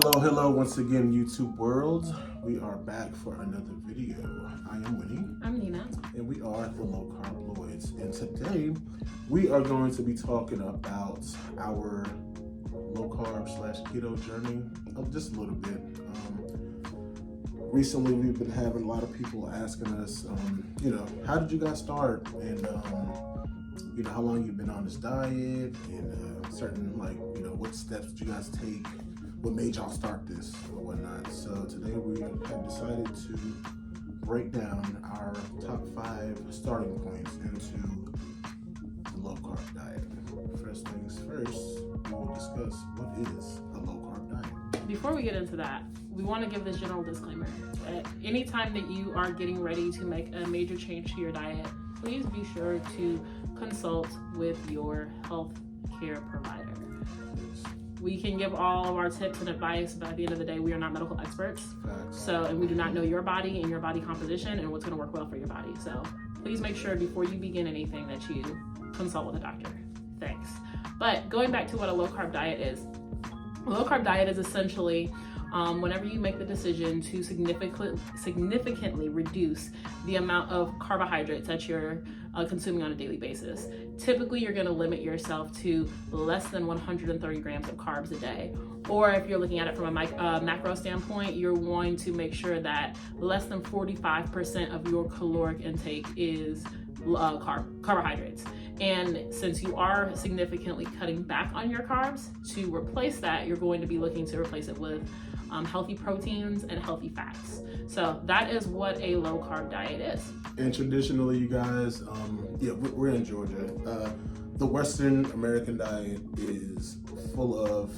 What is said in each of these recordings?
Hello, once again, YouTube world. We are back for another video. I am Winnie. I'm Nina. And we are the Low Carb Lloyds. And today, we are going to be talking about our low carb / keto journey just a little bit. Recently, we've been having a lot of people asking us, how did you guys start? And, how long you've been on this diet and certain, what steps did you guys take? What made y'all start this or whatnot. So today we have decided to break down our top 5 starting points into the low carb diet. First things first, we will discuss what is a low carb diet. Before we get into that, we want to give this general disclaimer that anytime that you are getting ready to make a major change to your diet, please be sure to consult with your health care provider. We can give all of our tips and advice, but at the end of the day, we are not medical experts. Facts. And we do not know your body and your body composition and what's going to work well for your body. So please make sure before you begin anything that you consult with a doctor. Thanks. But going back to what a low carb diet is. A low carb diet is essentially whenever you make the decision to significantly reduce the amount of carbohydrates that you're consuming on a daily basis. Typically, you're going to limit yourself to less than 130 grams of carbs a day. Or if you're looking at it from a macro standpoint, you're going to make sure that less than 45% of your caloric intake is carbohydrates. And since you are significantly cutting back on your carbs, to replace that, you're going to be looking to replace it with healthy proteins and healthy fats. So that is what a low carb diet is. And traditionally, you guys, we're in Georgia. The Western American diet is full of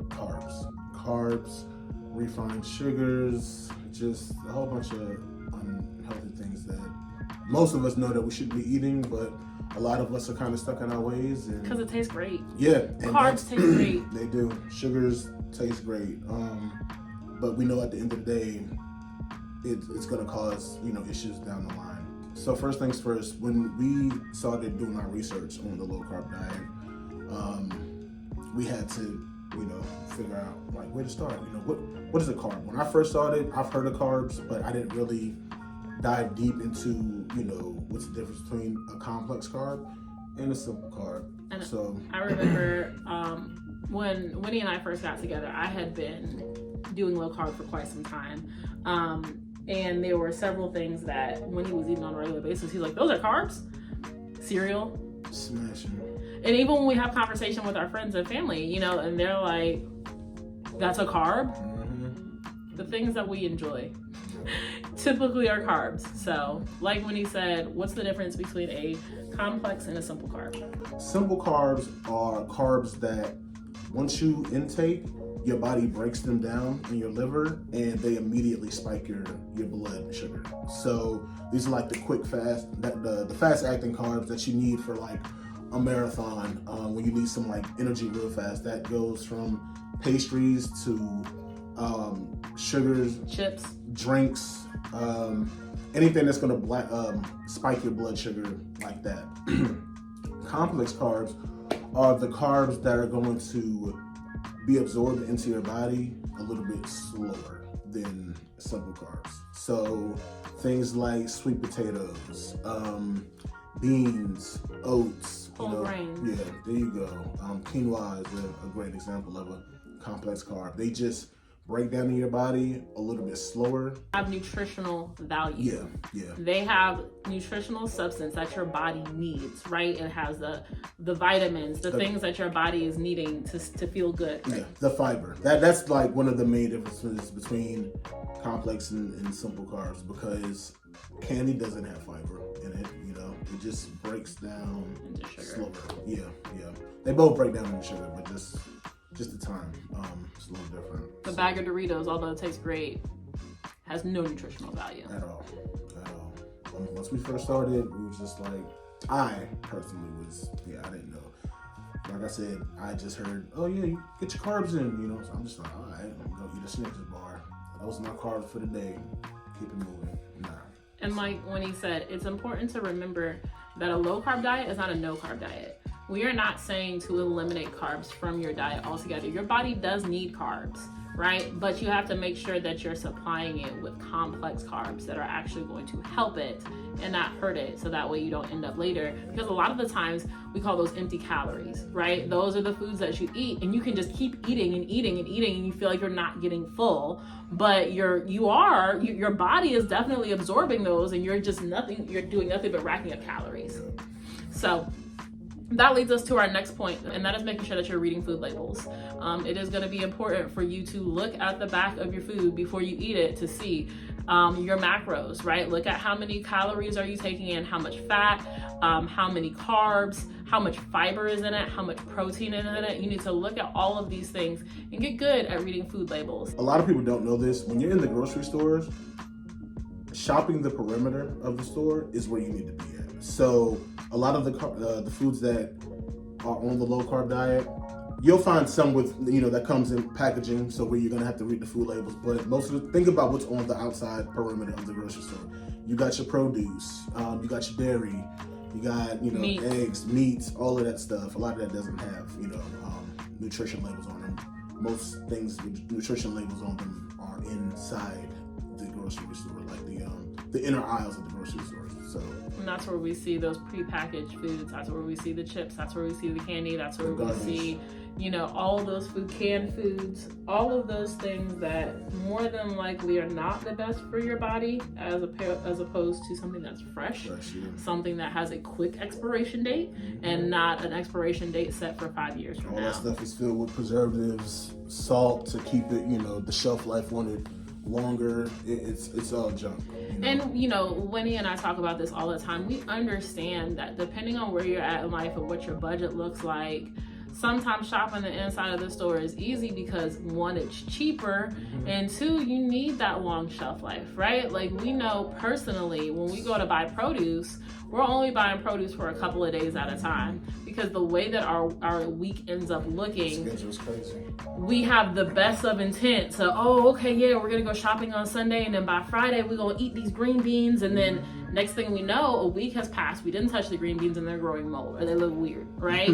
carbs, refined sugars, just a whole bunch of unhealthy things that most of us know that we shouldn't be eating, but a lot of us are kind of stuck in our ways. Because it tastes great. Yeah. Carbs taste great. They do. Sugars taste great. But we know at the end of the day, it's going to cause, issues down the line. So first things first, when we started doing our research on the low carb diet, we had to, figure out where to start. What is a carb? When I first started, I've heard of carbs, but I didn't really dive deep into, what's the difference between a complex carb and a simple carb. And so I remember when Winnie and I first got together, I had been doing low carb for quite some time. And there were several things that Winnie was eating on a regular basis. He's like, those are carbs? Cereal? Smashing. And even when we have conversation with our friends and family, and they're like, that's a carb? Mm-hmm. The things that we enjoy typically are carbs. So like when he said, what's the difference between a complex and a simple carb? Simple carbs are carbs that once you intake, your body breaks them down in your liver and they immediately spike your blood sugar. So these are the quick fast, the fast acting carbs that you need for a marathon, when you need some energy real fast. That goes from pastries to sugars, chips, drinks, anything that's going to spike your blood sugar like that. Complex carbs are the carbs that are going to be absorbed into your body a little bit slower than simple carbs. So things like sweet potatoes, beans, oats, whole grains. Yeah, there you go. Quinoa is a great example of a complex carb. They just break down in your body a little bit slower. Have nutritional value. Yeah. They have nutritional substance that your body needs, right? It has the vitamins, the things that your body is needing to feel good. Yeah, the fiber. That's one of the main differences between complex and simple carbs, because candy doesn't have fiber in it, it just breaks down into sugar. Slower. Yeah. They both break down into sugar, but just the time, it's a little different. The bag of Doritos, although it tastes great, has no nutritional value. At all. Once we first started, it was just I personally I didn't know. Like I said, I just heard, oh yeah, you get your carbs in, so I'm just like, all right, I'm gonna eat a Snickers bar. Those are my carbs for the day. Keep it moving. Nah. And when he said, it's important to remember that a low carb diet is not a no carb diet. We are not saying to eliminate carbs from your diet altogether. Your body does need carbs, right? But you have to make sure that you're supplying it with complex carbs that are actually going to help it and not hurt it, so that way you don't end up later, because a lot of the times we call those empty calories, right? Those are the foods that you eat and you can just keep eating and eating and eating and you feel like you're not getting full, but your body is definitely absorbing those and you're doing nothing but racking up calories. So that leads us to our next point, and that is making sure that you're reading food labels. It is going to be important for you to look at the back of your food before you eat it to see your macros, right? Look at how many calories are you taking in, how much fat, how many carbs, how much fiber is in it, how much protein is in it. You need to look at all of these things and get good at reading food labels. A lot of people don't know this. When you're in the grocery stores, shopping the perimeter of the store is where you need to be at. So a lot of the foods that are on the low carb diet, you'll find some with, that comes in packaging, so where you're gonna have to read the food labels. But think about what's on the outside perimeter of the grocery store. You got your produce, you got your dairy, you got meat. Eggs, meats, all of that stuff. A lot of that doesn't have nutrition labels on them. Most things with nutrition labels on them are inside the grocery store, like the inner aisles of the grocery store. So, and that's where we see those prepackaged foods. That's where we see the chips. That's where we see the candy. That's where we see, all of those canned foods, all of those things that more than likely are not the best for your body, as opposed to something that's fresh, something that has a quick expiration date, and not an expiration date set for 5 years from now. All that stuff is filled with preservatives, salt to keep it, the shelf life on it longer. It's all junk. And Winnie and I talk about this all the time. We understand that depending on where you're at in life and what your budget looks like, sometimes shopping the inside of the store is easy because one, it's cheaper, and two, you need that long shelf life, right? Like, we know personally when we go to buy produce, we're only buying produce for a couple of days at a time, because the way that our week ends up looking, schedule's crazy. We have the best of intent. So, we're gonna go shopping on Sunday, and then by Friday we're gonna eat these green beans, and then next thing we know, a week has passed. We didn't touch the green beans and they're growing mold, or they look weird, right?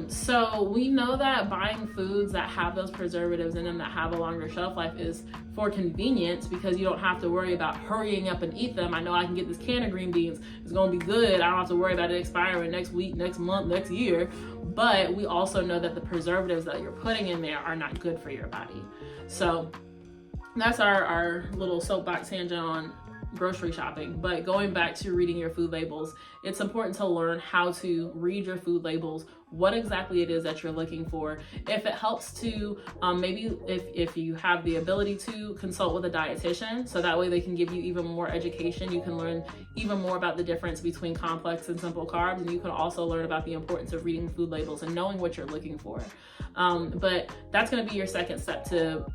So we know that buying foods that have those preservatives in them, that have a longer shelf life, is for convenience, because you don't have to worry about hurrying up and eat them. I know I can get this can of green beans. It's gonna be good. I don't have to worry about it expiring next week, next month, next year. But we also know that the preservatives that you're putting in there are not good for your body. So that's our little soapbox tangent on grocery shopping. But going back to reading your food labels, it's important to learn how to read your food labels, what exactly it is that you're looking for. If it helps to, maybe if you have the ability to, consult with a dietitian, so that way they can give you even more education. You can learn even more about the difference between complex and simple carbs, and you can also learn about the importance of reading food labels and knowing what you're looking for. But that's going to be your second step to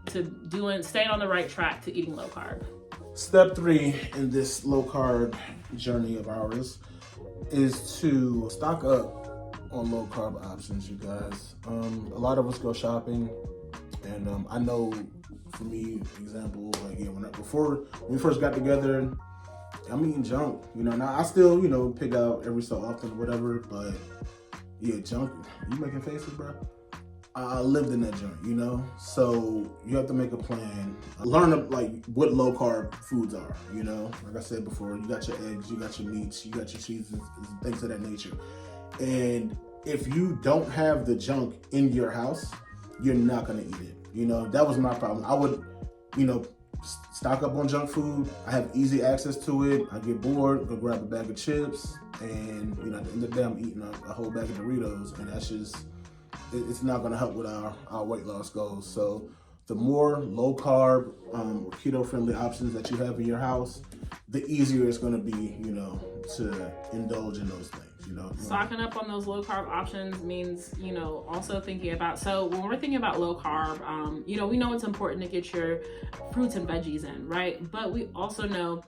staying on the right track to eating low carb. Step 3 in this low carb journey of ours is to stock up on low carb options, you guys. A lot of us go shopping, and I know for me, example, when we first got together, I'm eating junk. Now I still, pick out every so often, whatever, but yeah, junk. You making faces, bro? I lived in that joint, so you have to make a plan. Learn what low carb foods are, like I said before, you got your eggs, you got your meats, you got your cheeses, things of that nature. And if you don't have the junk in your house, you're not gonna eat it. That was my problem. I would, stock up on junk food. I have easy access to it. I get bored, go grab a bag of chips, and at the end of the day, I'm eating a whole bag of Doritos, and that's just, it's not going to help with our weight loss goals. So the more low carb, keto friendly options that you have in your house, the easier it's going to be, to indulge in those things. Stocking up on those low carb options means, also thinking about, so when we're thinking about low carb, we know it's important to get your fruits and veggies in, right? But we also know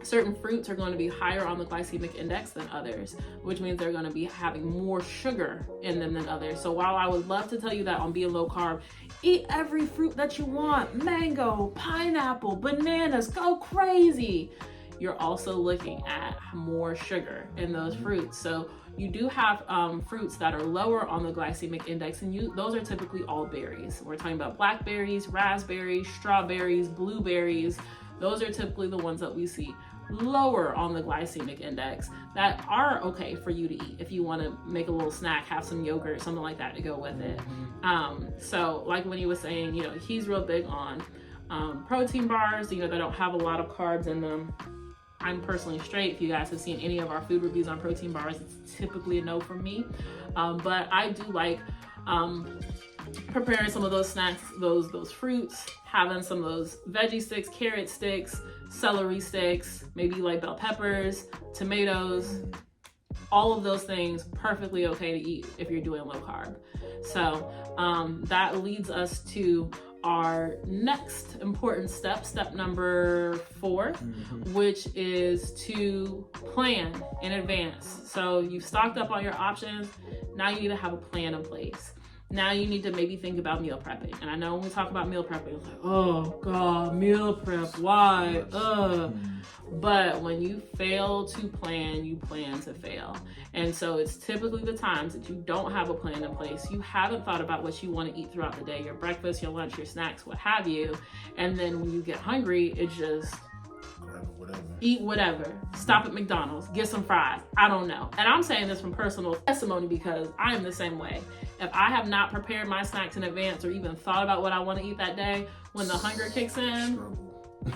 certain fruits are going to be higher on the glycemic index than others, which means they're going to be having more sugar in them than others. So while I would love to tell you that on being low carb, eat every fruit that you want, mango, pineapple, bananas, go crazy, you're also looking at more sugar in those fruits. So You do have fruits that are lower on the glycemic index, and those are typically all berries. We're talking about blackberries, raspberries, strawberries, blueberries. Those are typically the ones that we see lower on the glycemic index that are okay for you to eat if you want to make a little snack, have some yogurt, something like that to go with it. So like when he was saying, you know, he's real big on protein bars, you know, that don't have a lot of carbs in them. I'm personally straight. If you guys have seen any of our food reviews on protein bars, it's typically a no from me. But I do like preparing some of those snacks, those fruits, having some of those veggie sticks, carrot sticks, celery sticks, maybe like bell peppers, tomatoes, all of those things perfectly okay to eat if you're doing low carb. So that leads us to our next important step number 4, which is to plan in advance. So you've stocked up on your options. Now you need to have a plan in place. Now you need to maybe think about meal prepping. And I know when we talk about meal prepping, it's like, oh God, meal prep, why? But when you fail to plan, you plan to fail. And so it's typically the times that you don't have a plan in place. You haven't thought about what you want to eat throughout the day, your breakfast, your lunch, your snacks, what have you. And then when you get hungry, it's just eat whatever. Stop at McDonald's, get some fries. I don't know. And I'm saying this from personal testimony because I am the same way. If I have not prepared my snacks in advance or even thought about what I want to eat that day, when the hunger kicks in,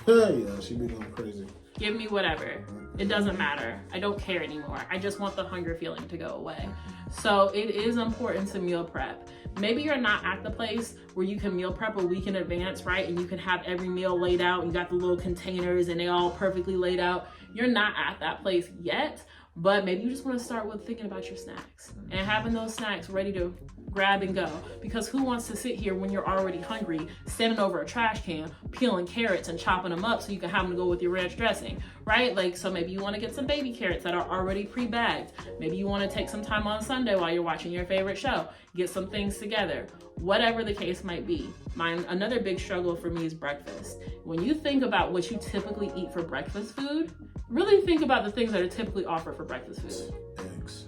yeah, she be going crazy. Give me whatever. It doesn't matter. I don't care anymore. I just want the hunger feeling to go away. So it is important to meal prep. Maybe you're not at the place where you can meal prep a week in advance, right? And you can have every meal laid out. You got the little containers and they all perfectly laid out. You're not at that place yet, but maybe you just want to start with thinking about your snacks and having those snacks ready to grab and go. Because who wants to sit here when you're already hungry, standing over a trash can, peeling carrots and chopping them up so you can have them to go with your ranch dressing, right? Like, so maybe you want to get some baby carrots that are already pre-bagged. Maybe you want to take some time on Sunday while you're watching your favorite show, get some things together, whatever the case might be. Another big struggle for me is breakfast. When you think about what you typically eat for breakfast food, really think about the things that are typically offered for breakfast food. Eggs.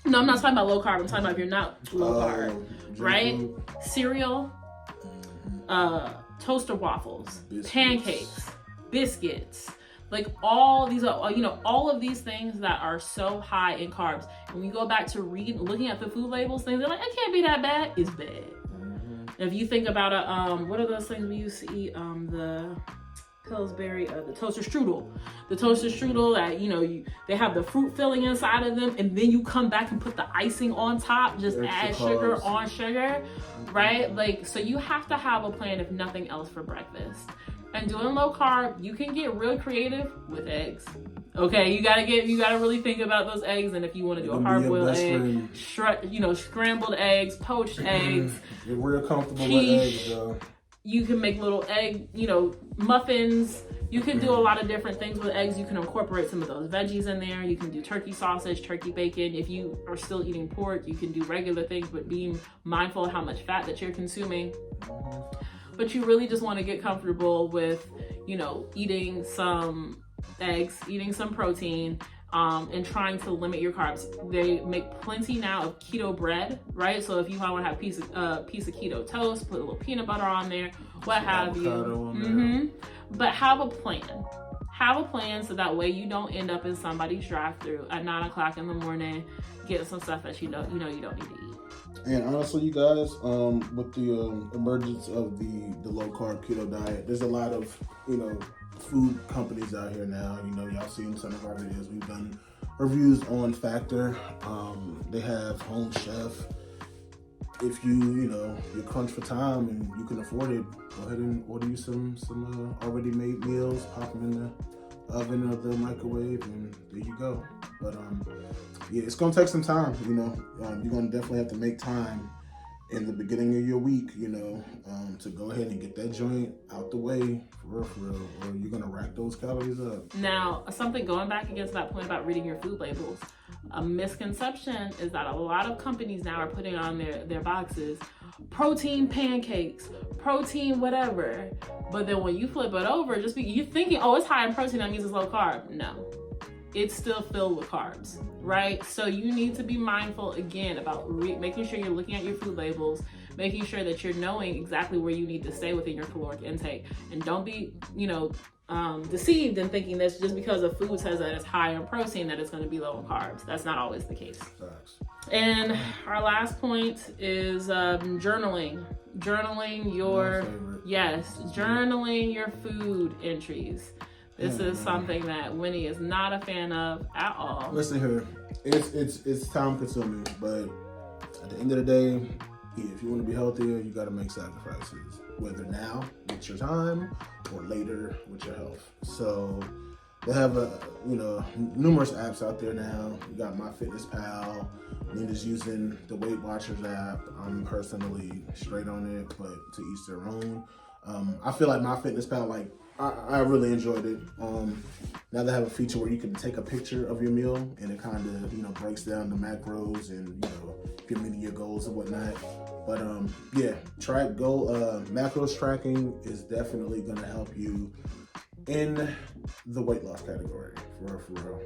No, I'm not talking about low carb. I'm talking about if you're not low carb, right? Food. Cereal, toaster waffles, pancakes, biscuits, like all these are, you know, all of these things that are so high in carbs. And when you go back to looking at the food labels, things are like, it can't be that bad. It's bad. If you think about what are those things we used to eat? The Pillsbury, the toaster strudel. The toaster strudel that, you know, they have the fruit filling inside of them, and then you come back and put the icing on top, just add sugar on sugar, right? Like, so you have to have a plan, if nothing else, for breakfast. And doing low carb, you can get real creative with eggs. Okay, you gotta really think about those eggs, and if you want to do a hard-boiled egg, scrambled eggs, poached eggs, get real comfortable with eggs, though. You can make little egg, muffins. You can do a lot of different things with eggs. You can incorporate some of those veggies in there. You can do turkey sausage, turkey bacon. If you are still eating pork, you can do regular things, but being mindful of how much fat that you're consuming. But you really just want to get comfortable with, eating some eggs, eating some protein, and trying to limit your carbs. They make plenty now of keto bread, right? So if you want to have a piece of keto toast, put a little peanut butter on there, what have you. But have a plan. Have a plan so that way you don't end up in somebody's drive-thru at 9 o'clock in the morning getting some stuff that you know you don't need to eat. And honestly, you guys, with the emergence of the low-carb keto diet, there's a lot of, food companies out here now. Y'all seen some of our videos. We've done reviews on Factor. They have Home Chef. If you're crunched for time and you can afford it, go ahead and order you some already made meals, pop them in the oven or the microwave, and there you go. But it's gonna take some time. You're gonna definitely have to make time in the beginning of your week, to go ahead and get that joint out the way for real, or you're gonna rack those calories up. Now, something going back against that point about reading your food labels, a misconception is that a lot of companies now are putting on their boxes, protein pancakes, protein whatever, but then when you flip it over, you're thinking, oh, it's high in protein, that means it's low carb. No. it's still filled with carbs, right? So you need to be mindful again about making sure you're looking at your food labels, making sure that you're knowing exactly where you need to stay within your caloric intake, and don't be, deceived in thinking that just because a food says that it's high in protein that it's going to be low in carbs. That's not always the case. Facts. And our last point is journaling. Journaling your food entries. This is something that Winnie is not a fan of at all. Listen here, it's time consuming, but at the end of the day, if you want to be healthier, you got to make sacrifices, whether now with your time or later with your health. So they have numerous apps out there now. You got MyFitnessPal. Nina's using the Weight Watchers app. I'm personally straight on it, but to each their own. I feel like MyFitnessPal, I really enjoyed it. Now they have a feature where you can take a picture of your meal and it kind of, breaks down the macros and, if you're meeting your goals and whatnot. But macros tracking is definitely going to help you in the weight loss category, for real.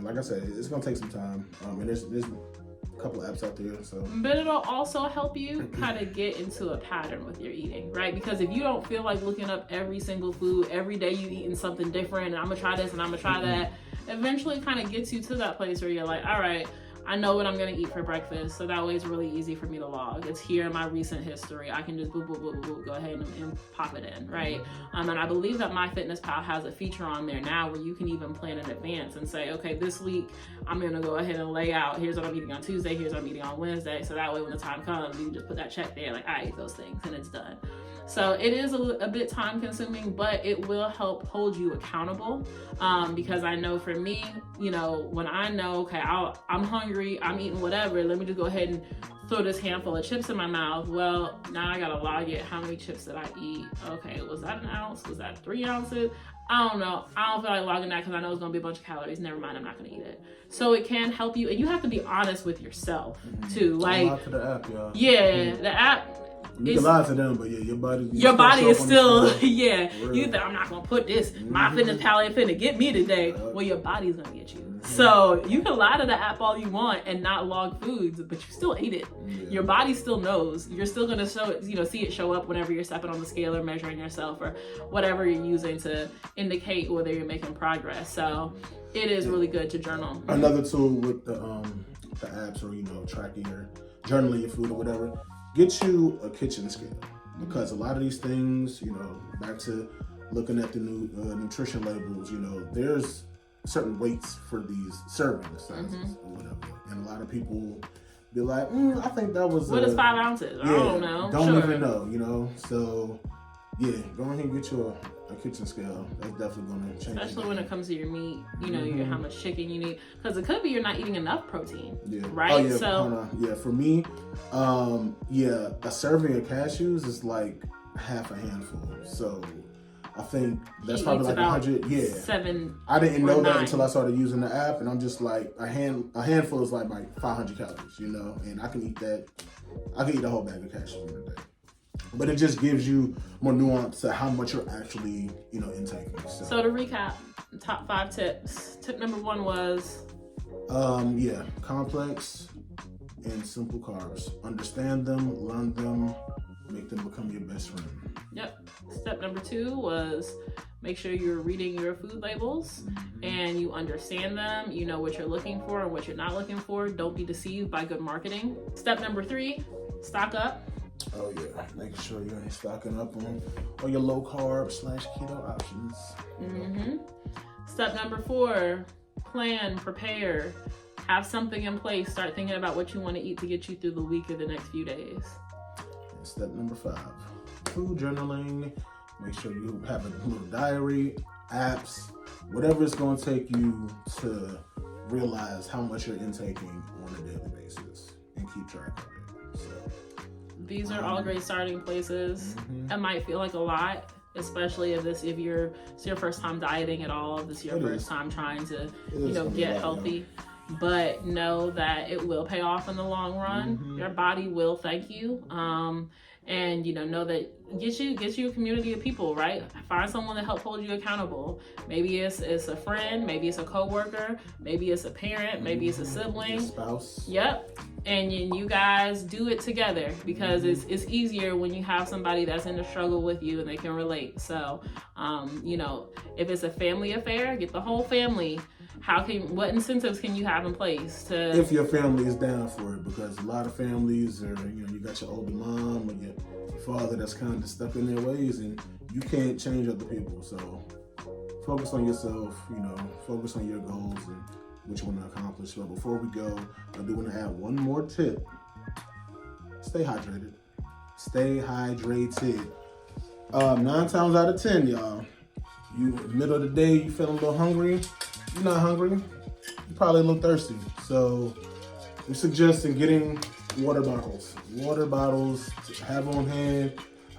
Like I said, it's going to take some time. And there's a couple of apps out there. But it'll also help you kind of get into a pattern with your eating, right? Because if you don't feel like looking up every single food, every day you eating something different, and I'm gonna try this and I'm gonna try that, eventually it kind of gets you to that place where you're like, all right, I know what I'm gonna eat for breakfast, so that way it's really easy for me to log. It's here in my recent history. I can just boop, boop, boop, boop, go ahead and pop it in, right? And I believe that MyFitnessPal has a feature on there now where you can even plan in advance and say, okay, this week I'm gonna go ahead and lay out, here's what I'm eating on Tuesday, here's what I'm eating on Wednesday, so that way when the time comes, you can just put that check there, like I ate those things and it's done. So it is a bit time consuming, but it will help hold you accountable. Because I know for me, when I know, okay, I'm hungry, I'm eating whatever, let me just go ahead and throw this handful of chips in my mouth. Well, now I gotta log it. How many chips did I eat? Okay, was that an ounce? Was that 3 ounces? I don't know. I don't feel like logging that because I know it's gonna be a bunch of calories. Never mind, I'm not gonna eat it. So it can help you, and you have to be honest with yourself too. Like, to the app, y'all. Yeah, the app. You can lie to them, but your body is still, you think I'm not gonna put this, MyFitnessPal ain't finna get me today. Well, your body's gonna get you. So you can lie to the app all you want and not log foods, but you still ate it. Your body still knows. You're still gonna show it, see it show up whenever you're stepping on the scale or measuring yourself or whatever you're using to indicate whether you're making progress. So it is really good to journal. Another tool with the apps or tracking or journaling your food or whatever. Get you a kitchen scale, because a lot of these things, back to looking at the new nutrition labels, there's certain weights for these serving sizes or whatever. And a lot of people be like, I think that was... What is 5 ounces? I don't know. Don't even know, So, go ahead and get you a kitchen scale. That's definitely going to change. Especially when it comes to your meat, how much chicken you need. Because it could be you're not eating enough protein, right? Oh, yeah, for me, a serving of cashews is like half a handful. So I think that's probably like 100. 7. I didn't know 9. that until I started using the app, and I'm just like, a handful is like 500 calories, and I can eat that. I can eat a whole bag of cashews in a day. But it just gives you more nuance to how much you're actually, intaking. So to recap, top 5 tips. Tip number 1 was? Complex and simple carbs. Understand them, learn them, make them become your best friend. Yep. Step number 2 was make sure you're reading your food labels and you understand them. You know what you're looking for and what you're not looking for. Don't be deceived by good marketing. Step number 3, stock up. Oh yeah, making sure you're stocking up on your low carb / keto options. Step number 4, plan, prepare, have something in place. Start thinking about what you want to eat to get you through the week or the next few days. And step number 5, food journaling. Make sure you have a little diary, apps, whatever it's going to take you to realize how much you're intaking on a daily basis and keep track of it. So. These are all great starting places. It might feel like a lot, especially if it's your first time dieting at all, if this is your first time trying to, get healthy. But know that it will pay off in the long run. Your body will thank you. and know that get you a community of people, right? Find someone to help hold you accountable. Maybe it's a friend, maybe it's a coworker, maybe it's a parent, maybe it's a sibling, your spouse. Yep. And you guys do it together, because it's easier when you have somebody that's in the struggle with you and they can relate. So if it's a family affair, get the whole family. What incentives can you have in place to, if your family is down for it? Because a lot of families are, you got your older mom or your father that's kind of stuck in their ways, and you can't change other people. So focus on yourself, focus on your goals and what you want to accomplish. But before we go, I do want to add one more tip. Stay hydrated. Stay hydrated. 9 times out of 10, y'all, you in the middle of the day, you feeling a little hungry. You're not hungry, you're probably a little thirsty. So we're suggesting getting water bottles to have on hand.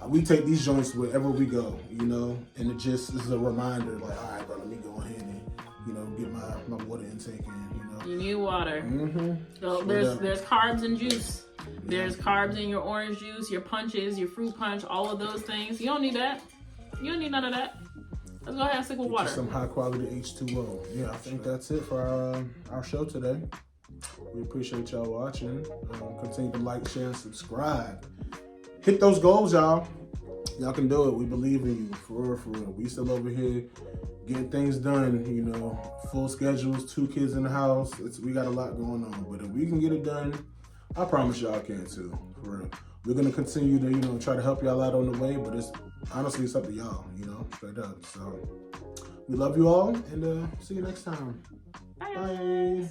We take these joints wherever we go, and it just is a reminder, like, all right, bro, let me go ahead and, get my water intake in, You need water. Mm-hmm. So there's carbs in juice. There's carbs in your orange juice, your punches, your fruit punch, all of those things. You don't need that. You don't need none of that. Let's go ahead and stick with water. Some high quality H2O. Yeah, I think that's it for our show today. We appreciate y'all watching. Continue to like, share, and subscribe. Hit those goals, y'all. Y'all can do it. We believe in you. For real, for real. We still over here getting things done, full schedules, 2 kids in the house. We got a lot going on. But if we can get it done, I promise y'all can too. For real. We're going to continue to, try to help y'all out on the way, but it's honestly, it's up to y'all, straight up. So we love you all, and see you next time. Bye. Bye.